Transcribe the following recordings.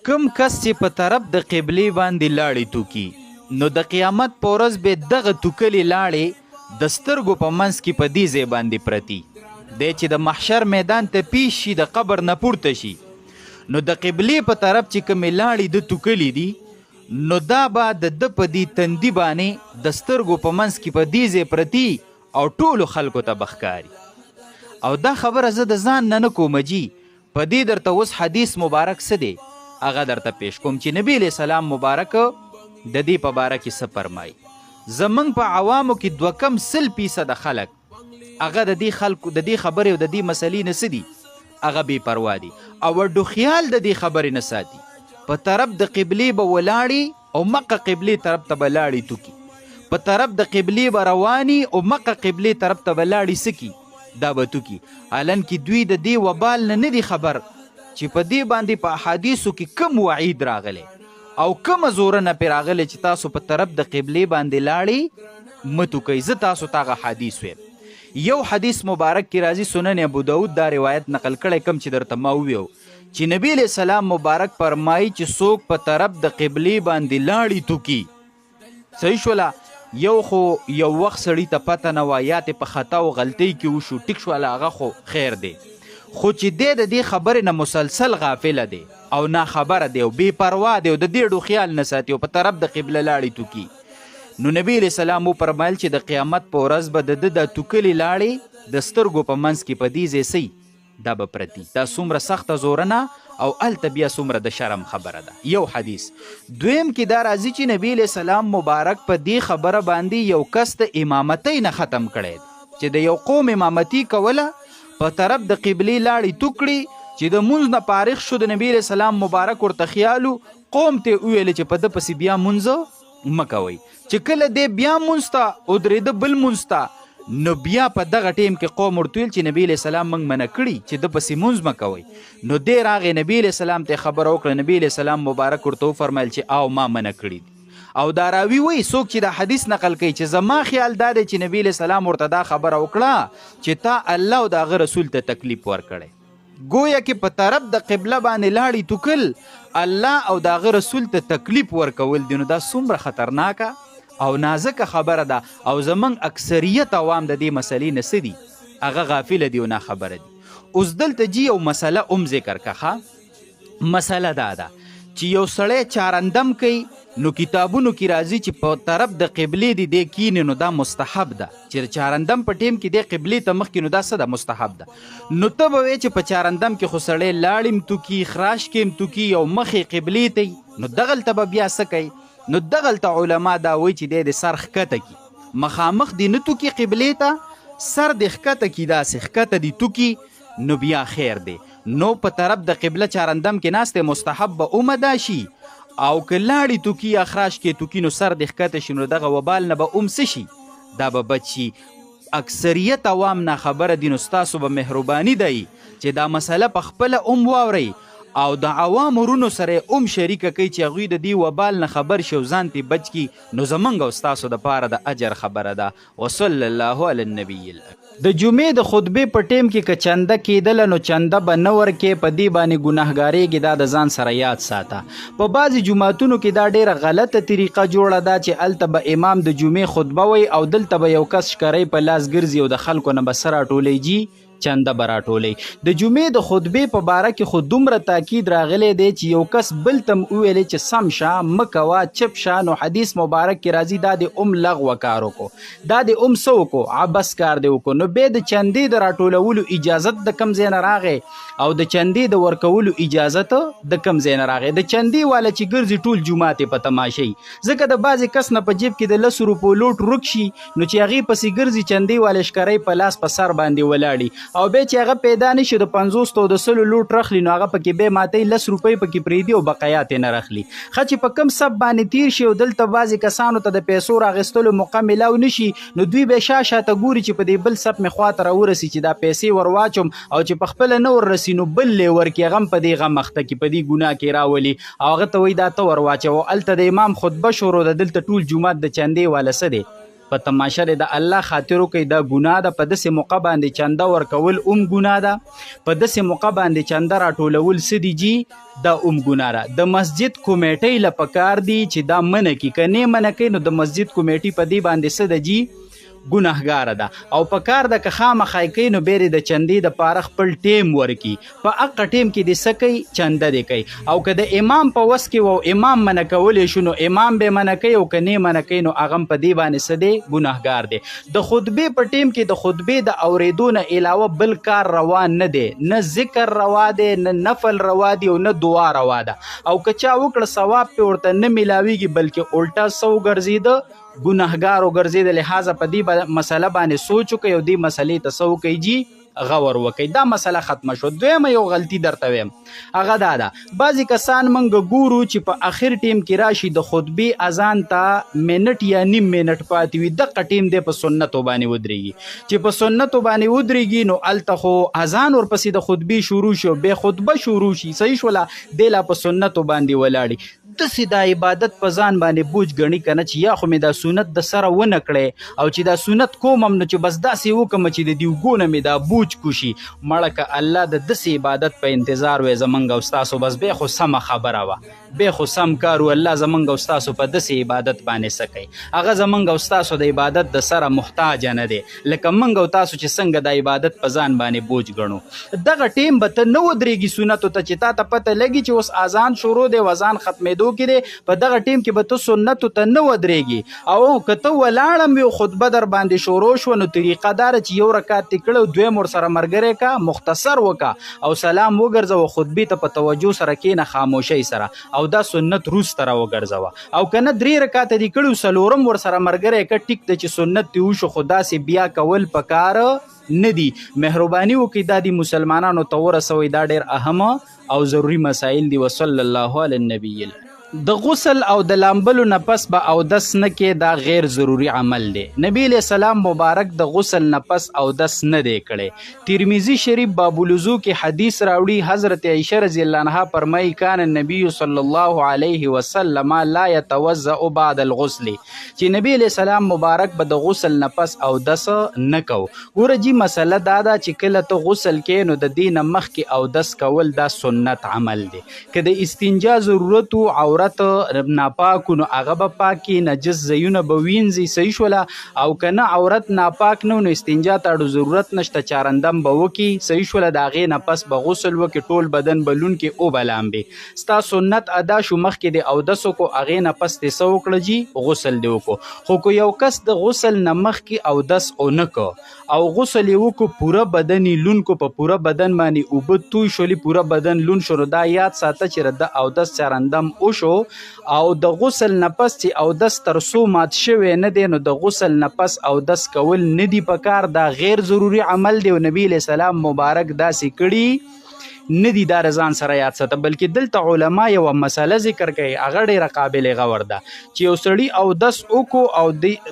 کم کس چې په طرف د قبلې باندې لاړې توکي نو د قیامت په ورځ به دغه توکلې لاړې د سترګو په منځ کې په دې ځای باندې پرتي دی چې د محشر میدان ته پیش شي د قبر نه پورته شي نو د قبلې په طرف چې کومې لاړې د توکلې دي نو دا به د ده په دې تندي باندې د سترګو په منځ کې په دې ځای پرتي او ټولو خلکو ته بښکاري او دا خبره زه د ځان نه کوم جي په دې درته اوس حدیث مبارک څه دی هغه درته پیش کوم چې نبی علیه السلام مبارک د دې په باره کې څه فرمایي زمونږ په عوامو کې 2% خلک هغه د دې خلکو د دې خبرې او د دې مسلې نه څه دي هغه بې پروا دي او وډو خیال د دې خبرې نه ساتي په طرف د قبلې به ولاړي او مقه قبلې طرف ته به لاړې توکي په طرف د قبلې به رواني او مقه قبلې طرف ته به لاړې سکي دا به توکي حالان کې دوی د دې وبال نه دي خبر چې په دې باندې په احادیثو کې کم وعید راغلی او کومه زورنه پې راغلی چې تاسو په طرف د قبلې باندې لاړې مه توکئ زه تاسو ته هغه حدیث ویم یو حدیث مبارک کې راځي سنن ابو داود دا روایت نقل کړی کم چې درته ما وویو چې نبی علیه السلام مبارک فرمایي چې څوک په طرف د قبلې باندې لاړې توکي صحیح شوله یو خو یو وخت سړي ته پته نه وه یا تې په خطا او غلطۍ کې وشو ټیک شوله هغه خو خیر دی خو چې دی د دې خبرې نه مسلسل غافله دی او ناخبره دی او بې پروا دی او د دې ډو خیال نه ساتي او په طرف د قبله لاړې توکي نو نبی علیه السلام وفرمایل چې د قیامت په ورځ به د ده د توکلې لاړې د سترګو په منځ کې په دې ځای سي دا به پرتي دا څومره سخته زورنه او هلته بیا څومره د شرم خبره ده یو حدیث دویم کې دا راځي چې نبی علیه السلام مبارک په دې خبره باندې یو کس د امامتۍ نه ختم کړی چې د یو قوم امامتي کوله په طرف د قبلې لاړې توکړي چې د مونځ نه فارغ شو د نبی علیه السلام مبارک ورته خیالو قوم ته وویلې چې په ده پسې بیا مونځ مه کوئ چې کله دی بیا مونځ ته ودرېده بل مونځ ته نو بیا په دغه ټیم کې قوم ورته ویل چې نبی علیه السلام موږ منع کړي چې ده پسې مونځ مه کوئ نو دی راغی نبی علیه السلام ته خبره وکړه نبی علیه السلام مبارک ورته وفرمیل چې او ما منع کړي دي او دا راوي وایي څوک چې دا حدیث نقل کوي چې زما خیال دا دی چې نبی علیه السلام ورته دا خبره وکړه چې تا الله او د هغه رسول ته تکلیف ورکړی گویا کې په طرف د قبله باندې لاړې توکل الله او د هغه رسول ته تکلیف ورکول دي نو دا څومره خطرناکه او نازکه خبره ده او زمونږ اکثریت عوام د دې مسلې نه څه دي هغه غافله دي او ناخبره دي اوس دلته جي یو مسله ذکر کړه مسله دا ده چې یو سړی چارندم کوي نو کتابونو کې راځي چې په طرف د قبلې دی کینې نو دا مستحب ده چې چارندم په ټیم کې دی قبلې ته مخکې نو دا څه ده مستحب ده نو ته به وایې چې په چارندم کې خو سړی لاړې توکي خراش کې توکي او مخې قبلې ته نو دغلته به بیا څه کوي نو دغلته علما دا وایي چې دی د سر ښکته کي مخامخ دی نه توکي قبلې ته سر د ښکته کي داسې ښکته دی توکي نو بیا خیر دی نو په طرف د قبله چارندم کې ناست مستحب به اومده شي او که لاړې توکي یا خراش کې توکي نو سر د ښکته شي نو دغه وبال نه به څه شي دا به بچ شي اکثریت عوام ناخبره دي نو ستاسو به مهرباني دی چې دا مسله په خپله واورئ او د عوام ورونو سره شریکه کوي چې هغوی د دې وبال نه خبر شي او ځان ترې بچ کړي نو زمونږ او ستاسو دپاره د اجر خبره ده وصلی الله علی النبی د جمعې د خطبې په ټیم کې که چنده کېدله نو چنده به نه ورکې په دې باندې ګناهګارېږي دا د ځان سره یاد ساته په بعضې جوماتونو کې دا ډېره غلطه طریقه جوړه ده چې هلته به امام د جمعې خطبه وی او دلته به یو کس شکرۍ په لاس ګرځي او د خلکو نه به څه راټولیږي چنده به راټولئ د جمعې د خطبې په باره کې خو دومره تاکید راغلی دی چې یو کس بل ته وویلی چې سم شه مه کوه چپ شه نو حدیث مبارک کې راځي دا د لغوه کار وکړو دا د څه وکړو عبس کار دی وکړو نو بیا د چندې د راټولولو اجازت د کم ځای نه راغی او د چندې د ورکولو اجازت د کم ځای نه راغی د چندې والا چې ګرځي ټول جومات یې په تماشۍ ځکه د بعضې کس نه په جیب کې د 10 روپو لوټ ورک شي نو چې هغې پسې ګرځي چندې والا شکرۍ په لاس په سر باندې ولاړي او بیا چې هغه پیدا نشي د 50 او د 100 لوټ رخلي نو هغه پکې بیا ماتی 10 روپۍ پکې پرېږدي او بقایات یې نه رخلي ښه چې په کم سب باندې تیر شي او دلته بعضې کسانو ته د پیسو راغېستلو موقع میلاو نشي نو دوی بیا شاته ګوري چې په دې بل سب مې خواته راورسي چې دا پیسې ور واچوم او چې په خپله نه وررسي نو بل یې ورکړي هغه هم په دې غم اخته کړي په دې ګناه کې راولي او هغه ته وایي دا ته ور واچوه هلته د امام خطبه شروع ده دلته ټول جومات د چندې والا څه دی په تماشه د الله خاطر کوي دا ګناه ده. په داسې موقع باندې چنده ورکول ګناه ده. په داسې موقع باندې چنده راټولول څه دي جي دا ګناه ده. د مسجد کمیټۍ له پکار دي چې دا منع کړي، که نه منع کوي نو د مسجد کمیټې په دې باندې څه ده جي ګناهګاره ده. او په کار ده که خامخا یې کوي نو بیا د چندې دپاره خپل ټیم ورکي، په هغه ټیم کې د څه کوي چنده دې کوي. او که د امام په وس کې و امام منع کولی شو نو امام به منع کوي، او که نه منع کوي نو هغه هم په دې باندې څه دی ګناهګار دی. د خطبې په ټیم کې د خطبې د اورېدو نه علاوه بل کار روا نه دی، نه ذکر روا دی، نه نفل روا دی، او نه دعا روا ده. او که چا وکړه ثواب پې ورته نه میلاویږي بلکې الټا څه وګرځېده ګناهګار وګرځېده. لحاظه په دې مسله باندې سوچ وکړئ او دې مسلې ته څه وکړئ جي غور وکړئ. دا مسله ختمه شو. دویمه یو غلطي درته ویم، هغه دا ده بعضې کسان موږ ګورو چې په اخر ټیم کې راشي د خطبې اذان ته منټ یا نیم منټ پاتې وي، دغه ټیم دی په سنتو باندې ودرېږي. چې په سنتو باندې ودرېږي نو هلته خو اذان ورپسې د خطبې شروع شو، بیا خطبه شروع شي، صحیح شوله، دی لا په سنتو باندې ولاړي. داسې دا عبادت په ځان باندې بوج ګڼي که نه چې یا خو مې دا سنت د سره ونه کړی، او چې دا سنت کوم هم نو چې بس داسې وکړم چې د دې اوږو نه مې دا بوج کوشي. مړه که الله د داسې عبادت په انتظار وی زمونږ او ستاسو، بس بیا خو سمه خبره وه، بیا خو سم کار و. الله زمونږ او ستاسو په داسې عبادت باندې څه کوي، هغه زمونږ او ستاسو د عبادت د سره محتاجه نه دی، لکه موږ او تاسو چې څنګه د عبادت په ځان باندې بوج ګڼو. دغه ټیم به ته نه ودرېږي سنتو ته، چې تا ته پته لګي چې اوس اذان شروع دی او اذان ختمېدو کې دی، په دغه ټیم کې به ته سنتو ته نه ودرېږي. او که ته ولاړم یو خطبه در باندې شروع شوه نو طریقه داره چې یو رکعت دې کړه او دویم ورسره ملګری کا، مختصر وکړه او سلام وګرځوه، خطبې ته په توجه سره کښېنه خاموشۍ سره، او دا سنت وروسته راوګرځوه. او که نه 3 رکعته دې کړي څلورم ورسره ملګری که، ټیک ده چې سنت دې وشو، خو داسې بیا کول پکار نه دي. مهرباني وکړئ دا د مسلمانانو ته ورسوئ، دا ډېر اهمه او ضروري مسایل دي. وصلی الله علی النبی. د غسل او د لامبلو نه پس به اودس نه کې، دا غیر ضروری عمل دی. نبی علیہ السلام مبارک د غسل نه پس اودس نه دی کړی. ترمذی شریف باب الوضو کې حدیث راوړي، حضرت عائشہ رضی الله عنها فرمایي کان النبی صلی الله علیه وسلم لا يتوضأ بعد الغسل، چې نبی علیہ السلام مبارک به د غسل نه پس اودس نه کو. ګوره جی مسله دا ده چې کله ته غسل کې نو د دې نه مخکې اودس کول دا سنت عمل دی. که د استنجا ضرورت و عورت ناپاکو نو هغه به پاکي، نجس ځایونه به وینځي، صحیح شوله. او که نه عورت ناپاک نه نو استنجا ته اړو ضرورت نشته، چارندم به وکړي، صحیح شوله. د هغې نه پس به غسل وکړي، ټول بدن به لونکې او به لامبې. ستا سنت ادا شو، مخکې د اودس وکړو، هغې نه پس دې څه وکړه جي غسل دې وکړو. خو که یو کس د غسل نه مخکې اودس ونه کو او غسل یې وکړو، پوره بدن یې لون کو، په پوره بدن باندې اوبه توی شولي، پوره بدن لون شو، نو دا یاد ساته چې د اودس چارندم وشو. او د غسل نه پس چې اودس تر څو مات شوی نه دی نو د غسل نه پس اودس کول نه دی پکار، دا غیر ضروری عمل دی. او نبی علیہ السلام مبارک داسې کړي نه دي. دا رضان سره یاد ساته. بلکې دلته علما یوه مسله ذکر کوي، هغه ډېره قابل غور ده، چې یو سړي اودس وکړو او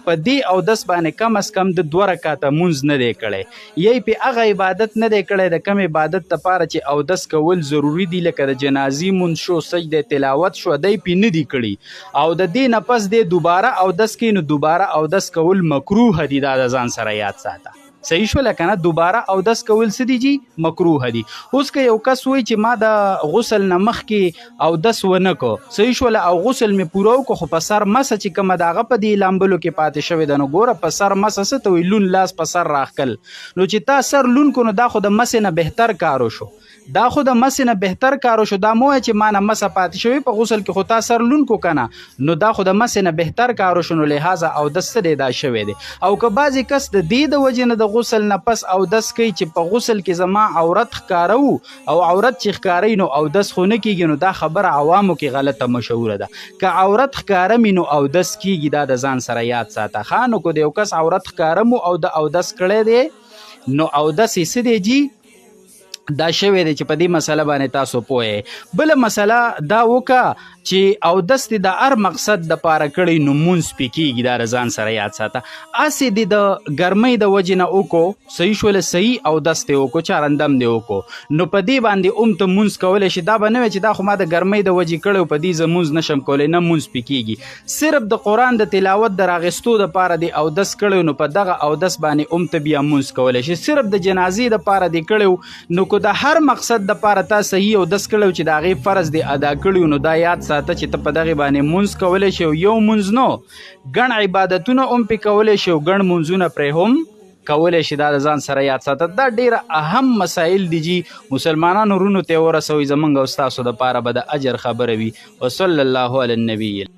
په دې اودس باندې کم از کم د 2 رکعته مونځ نه دی کړی، یی پې هغه عبادت نه دی کړی د کم عبادت دپاره چې اودس کول ضروري دي، لکه د جنازې مونځ شو، سجده تلاوت شو، دی پې نه دي کړي. او د دې نه پس دی دوباره اودس کوي نو دوباره اودس کول مکروه دي. دا د ځان سره یاد ساته، صحیح شوله که نه. دوباره اودس کول څه دي جي مکروه دي. اوس که یو کس وایي چې ما د غسل نه مخکې اودس ونه کو، صحیح شوله، او غسل مې پوره وکړو، خو په سر مسه چې کومه د هغه په دې لامبلو کې پاتې شوې ده، نو ګوره په سر مسه څه ته وایي، لون لاس په سر راښکل. نو چې تا سر لون کو نو دا خو د مسې نه بهتر کارو شو، دا خو د مسې نه بهتر کارو شو. دا مو وایه چې ما نه مسه پاتې شوې په غسل کې، خو تا سر لون کو که نه، نو دا خو د مسې نه بهتر کارو شو، نو لحاظه اودس څه دی دا شوی دی. او که بعضې کس د دې د وجې نه د غسل نه پس اودس کوي چې په غسل کې زما عورت ښکاره وو، او عورت چې ښکاره نو اودس خو نه کېږي، نو دا خبره عوامو کې غلطه مشهوره ده. که عورت ښکاره مي نو اودس کېږي، دا د ځان سره یاد ساته. ښه، نو که د یو کس عورت ښکاره مو او د اودس کړی دی نو اودس یې څه دی جي دا شوی دی چې په دې مسله باندې تاسو پوهئ. بله مسله دا وکړه چې اودس دې د هر مقصد دپاره کړی نو مونځ پې کېږي. دا د ځان سره یاد ساته. هسې دې د ګرمۍ د وجې نه وکړو، صحیح شوله، صحیح اودس دې وکړو، چارندم دې وکړو، نو په دې باندې ته مونځ کولی شي. دا به نه وي چې دا خو ما د ګرمۍ د وجې کړی او په دې زه مونځ نشم کولی، نه مونځ پې کېږي. صرف د قرآن د تلاوت د راغستو دپاره دې اودس کړی نو په دغه اودس باندې ته بیا مونځ کولی شي. صرف د جنازې دپاره دې کړی نو که د هر مقصد دپاره تا صحیح اودس کړی چې د هغې فرض دې ادا کړي نو دا یاد ساته چې ته په دغې باندې مونځ کولی شي. یو مونځ نو ګڼ عبادتونه هم پې کولی شي او ګڼ مونځونه پرې هم کولی شي. دا د ځان سره یاد ساته. دا ډېره اهم مسایل دي چې مسلمانانو رونو ته یې ورسوئ. زمونږ او ستاسو دپاره به د اجر خبره وي. وصلی الله علی النبي.